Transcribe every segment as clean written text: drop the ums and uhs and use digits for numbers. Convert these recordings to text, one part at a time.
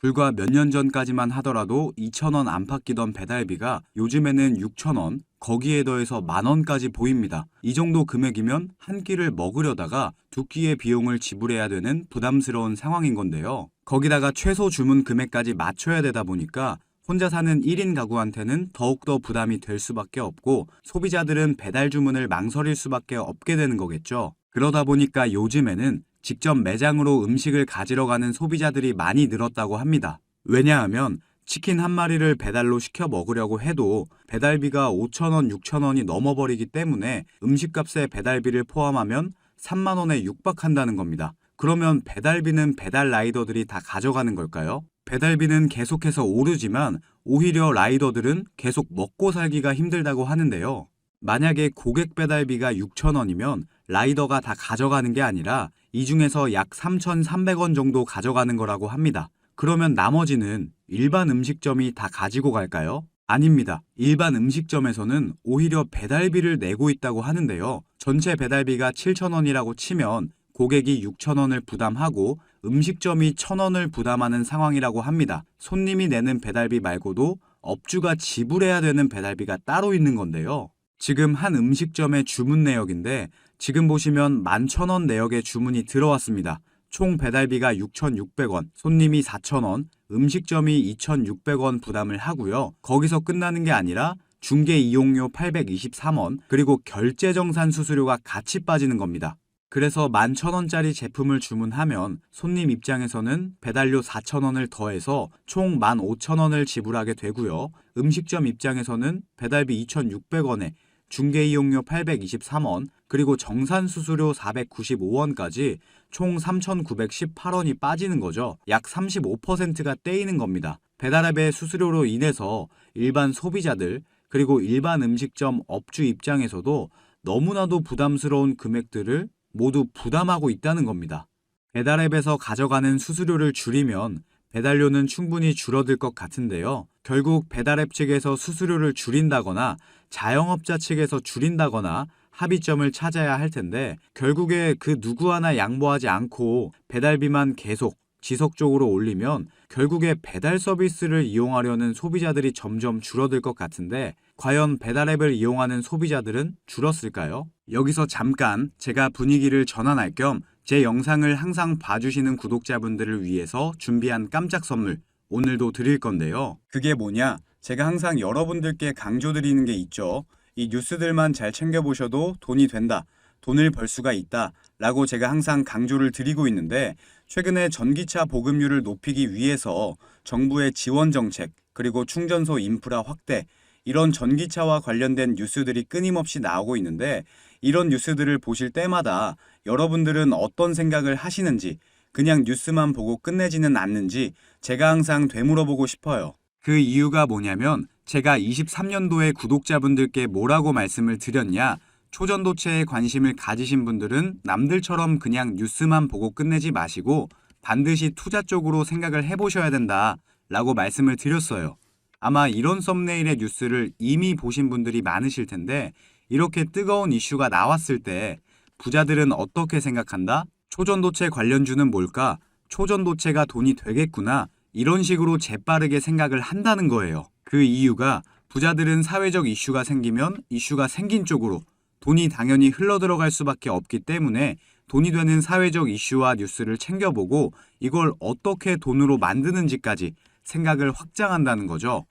불과 몇 년 전까지만 하더라도 2,000원 안팎이던 배달비가 요즘에는 6,000원, 거기에 더해서 10,000원까지 보입니다. 이 정도 금액이면 한 끼를 먹으려다가 두 끼의 비용을 지불해야 되는 부담스러운 상황인 건데요. 거기다가 최소 주문 금액까지 맞춰야 되다 보니까 혼자 사는 1인 가구한테는 더욱더 부담이 될 수밖에 없고 소비자들은 배달 주문을 망설일 수밖에 없게 되는 거겠죠. 그러다 보니까 요즘에는 직접 매장으로 음식을 가지러 가는 소비자들이 많이 늘었다고 합니다. 왜냐하면 치킨 한 마리를 배달로 시켜 먹으려고 해도 배달비가 5,000원, 6,000원이 넘어버리기 때문에 음식값에 배달비를 포함하면 3만 원에 육박한다는 겁니다. 그러면 배달비는 배달 라이더들이 다 가져가는 걸까요? 배달비는 계속해서 오르지만 오히려 라이더들은 계속 먹고 살기가 힘들다고 하는데요. 만약에 고객 배달비가 6,000원이면 라이더가 다 가져가는 게 아니라 이 중에서 약 3,300원 정도 가져가는 거라고 합니다. 그러면 나머지는 일반 음식점이 다 가지고 갈까요? 아닙니다. 일반 음식점에서는 오히려 배달비를 내고 있다고 하는데요. 전체 배달비가 7,000원이라고 치면 고객이 6,000원을 부담하고 음식점이 1,000원을 부담하는 상황이라고 합니다. 손님이 내는 배달비 말고도 업주가 지불해야 되는 배달비가 따로 있는 건데요. 지금 한 음식점의 주문 내역인데 지금 보시면 11,000원 내역의 주문이 들어왔습니다. 총 배달비가 6,600원, 손님이 4,000원, 음식점이 2,600원 부담을 하고요. 거기서 끝나는 게 아니라 중개 이용료 823원, 그리고 결제정산 수수료가 같이 빠지는 겁니다. 그래서 11,000원짜리 제품을 주문하면 손님 입장에서는 배달료 4,000원을 더해서 총 15,000원을 지불하게 되고요. 음식점 입장에서는 배달비 2,600원에 중개이용료 823원, 그리고 정산수수료 495원까지 총 3,918원이 빠지는 거죠. 약 35%가 떼이는 겁니다. 배달앱의 수수료로 인해서 일반 소비자들, 그리고 일반 음식점 업주 입장에서도 너무나도 부담스러운 금액들을 모두 부담하고 있다는 겁니다. 배달앱에서 가져가는 수수료를 줄이면 배달료는 충분히 줄어들 것 같은데요. 결국 배달앱 측에서 수수료를 줄인다거나 자영업자 측에서 줄인다거나 합의점을 찾아야 할 텐데 결국에 그 누구 하나 양보하지 않고 배달비만 계속 지속적으로 올리면 결국에 배달 서비스를 이용하려는 소비자들이 점점 줄어들 것 같은데 과연 배달앱을 이용하는 소비자들은 줄었을까요? 여기서 잠깐 제가 분위기를 전환할 겸 제 영상을 항상 봐주시는 구독자분들을 위해서 준비한 깜짝 선물 오늘도 드릴 건데요. 그게 뭐냐? 제가 항상 여러분들께 강조드리는 게 있죠. 이 뉴스들만 잘 챙겨보셔도 돈이 된다, 돈을 벌 수가 있다 라고 제가 항상 강조를 드리고 있는데 최근에 전기차 보급률을 높이기 위해서 정부의 지원 정책 그리고 충전소 인프라 확대 이런 전기차와 관련된 뉴스들이 끊임없이 나오고 있는데 이런 뉴스들을 보실 때마다 여러분들은 어떤 생각을 하시는지 그냥 뉴스만 보고 끝내지는 않는지 제가 항상 되물어보고 싶어요. 그 이유가 뭐냐면 제가 23년도에 구독자분들께 뭐라고 말씀을 드렸냐? 초전도체에 관심을 가지신 분들은 남들처럼 그냥 뉴스만 보고 끝내지 마시고 반드시 투자 쪽으로 생각을 해보셔야 된다 라고 말씀을 드렸어요. 아마 이런 썸네일의 뉴스를 이미 보신 분들이 많으실 텐데 이렇게 뜨거운 이슈가 나왔을 때 부자들은 어떻게 생각한다? 초전도체 관련주는 뭘까? 초전도체가 돈이 되겠구나. 이런 식으로 재빠르게 생각을 한다는 거예요. 그 이유가 부자들은 사회적 이슈가 생기면 이슈가 생긴 쪽으로 돈이 당연히 흘러들어갈 수밖에 없기 때문에 돈이 되는 사회적 이슈와 뉴스를 챙겨보고 이걸 어떻게 돈으로 만드는지까지 생각을 확장한다는 거죠.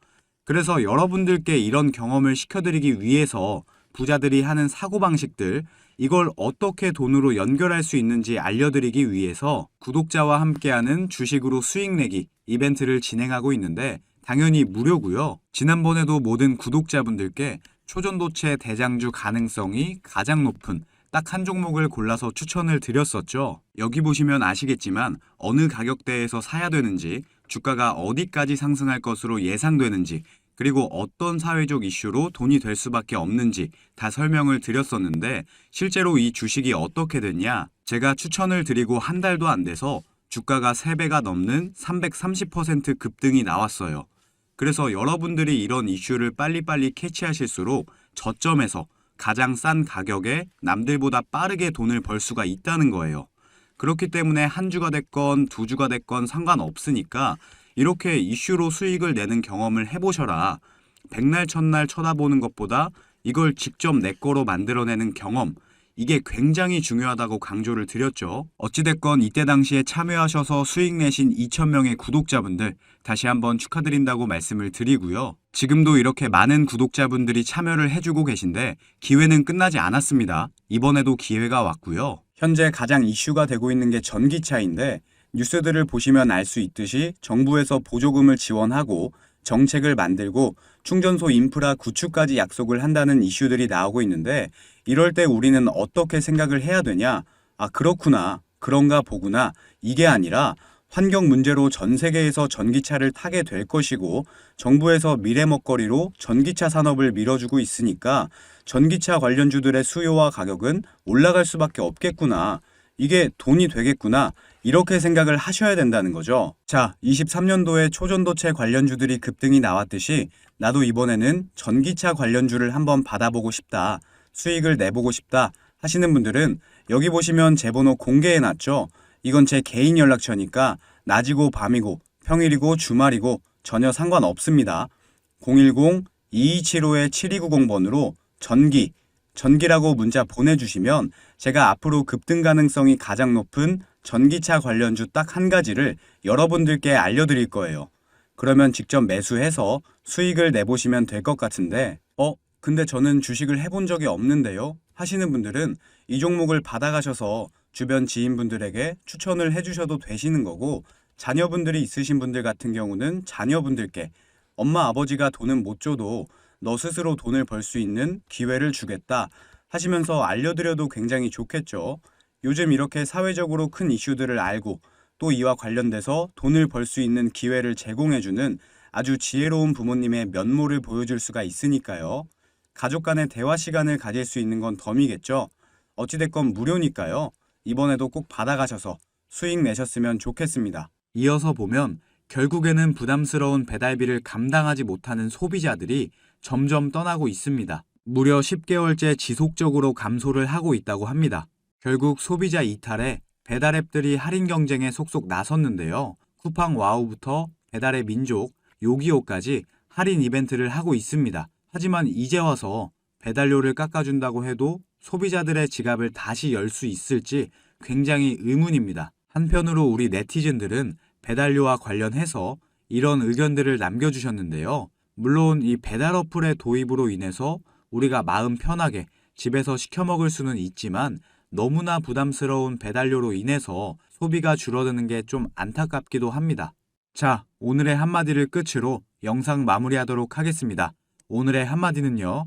그래서 여러분들께 이런 경험을 시켜드리기 위해서 부자들이 하는 사고방식들, 이걸 어떻게 돈으로 연결할 수 있는지 알려드리기 위해서 구독자와 함께하는 주식으로 수익 내기 이벤트를 진행하고 있는데 당연히 무료고요. 지난번에도 모든 구독자분들께 초전도체 대장주 가능성이 가장 높은 딱 한 종목을 골라서 추천을 드렸었죠. 여기 보시면 아시겠지만 어느 가격대에서 사야 되는지, 주가가 어디까지 상승할 것으로 예상되는지, 그리고 어떤 사회적 이슈로 돈이 될 수밖에 없는지 다 설명을 드렸었는데 실제로 이 주식이 어떻게 됐냐? 제가 추천을 드리고 한 달도 안 돼서 주가가 3배가 넘는 330% 급등이 나왔어요. 그래서 여러분들이 이런 이슈를 빨리빨리 캐치하실수록 저점에서 가장 싼 가격에 남들보다 빠르게 돈을 벌 수가 있다는 거예요. 그렇기 때문에 한 주가 됐건 두 주가 됐건 상관없으니까 이렇게 이슈로 수익을 내는 경험을 해보셔라. 백날 첫날 쳐다보는 것보다 이걸 직접 내 거로 만들어내는 경험, 이게 굉장히 중요하다고 강조를 드렸죠. 어찌됐건 이때 당시에 참여하셔서 수익 내신 2,000명의 구독자분들 다시 한번 축하드린다고 말씀을 드리고요. 지금도 이렇게 많은 구독자분들이 참여를 해주고 계신데 기회는 끝나지 않았습니다. 이번에도 기회가 왔고요. 현재 가장 이슈가 되고 있는 게 전기차인데 뉴스들을 보시면 알 수 있듯이 정부에서 보조금을 지원하고 정책을 만들고 충전소 인프라 구축까지 약속을 한다는 이슈들이 나오고 있는데 이럴 때 우리는 어떻게 생각을 해야 되냐? 아, 그렇구나. 그런가 보구나. 이게 아니라 환경 문제로 전 세계에서 전기차를 타게 될 것이고 정부에서 미래 먹거리로 전기차 산업을 밀어주고 있으니까 전기차 관련주들의 수요와 가격은 올라갈 수밖에 없겠구나. 이게 돈이 되겠구나. 이렇게 생각을 하셔야 된다는 거죠. 자, 23년도에 초전도체 관련주들이 급등이 나왔듯이 나도 이번에는 전기차 관련주를 한번 받아보고 싶다. 수익을 내보고 싶다 하시는 분들은 여기 보시면 제 번호 공개해놨죠. 이건 제 개인 연락처니까 낮이고 밤이고 평일이고 주말이고 전혀 상관없습니다. 010-2275-7290번으로 전기라고 문자 보내주시면 제가 앞으로 급등 가능성이 가장 높은 전기차 관련주 딱 한 가지를 여러분들께 알려드릴 거예요. 그러면 직접 매수해서 수익을 내보시면 될 것 같은데 근데 저는 주식을 해본 적이 없는데요 하시는 분들은 이 종목을 받아가셔서 주변 지인분들에게 추천을 해주셔도 되시는 거고 자녀분들이 있으신 분들 같은 경우는 자녀분들께 엄마 아버지가 돈은 못 줘도 너 스스로 돈을 벌 수 있는 기회를 주겠다 하시면서 알려드려도 굉장히 좋겠죠. 요즘 이렇게 사회적으로 큰 이슈들을 알고 또 이와 관련돼서 돈을 벌 수 있는 기회를 제공해주는 아주 지혜로운 부모님의 면모를 보여줄 수가 있으니까요. 가족 간의 대화 시간을 가질 수 있는 건 덤이겠죠. 어찌됐건 무료니까요. 이번에도 꼭 받아가셔서 수익 내셨으면 좋겠습니다. 이어서 보면 결국에는 부담스러운 배달비를 감당하지 못하는 소비자들이 점점 떠나고 있습니다. 무려 10개월째 지속적으로 감소를 하고 있다고 합니다. 결국 소비자 이탈에 배달앱들이 할인 경쟁에 속속 나섰는데요. 쿠팡 와우부터 배달의 민족, 요기요까지 할인 이벤트를 하고 있습니다. 하지만 이제 와서 배달료를 깎아준다고 해도 소비자들의 지갑을 다시 열 수 있을지 굉장히 의문입니다. 한편으로 우리 네티즌들은 배달료와 관련해서 이런 의견들을 남겨주셨는데요. 물론 이 배달 어플의 도입으로 인해서 우리가 마음 편하게 집에서 시켜 먹을 수는 있지만 너무나 부담스러운 배달료로 인해서 소비가 줄어드는 게 좀 안타깝기도 합니다. 자, 오늘의 한마디를 끝으로 영상 마무리하도록 하겠습니다. 오늘의 한마디는요.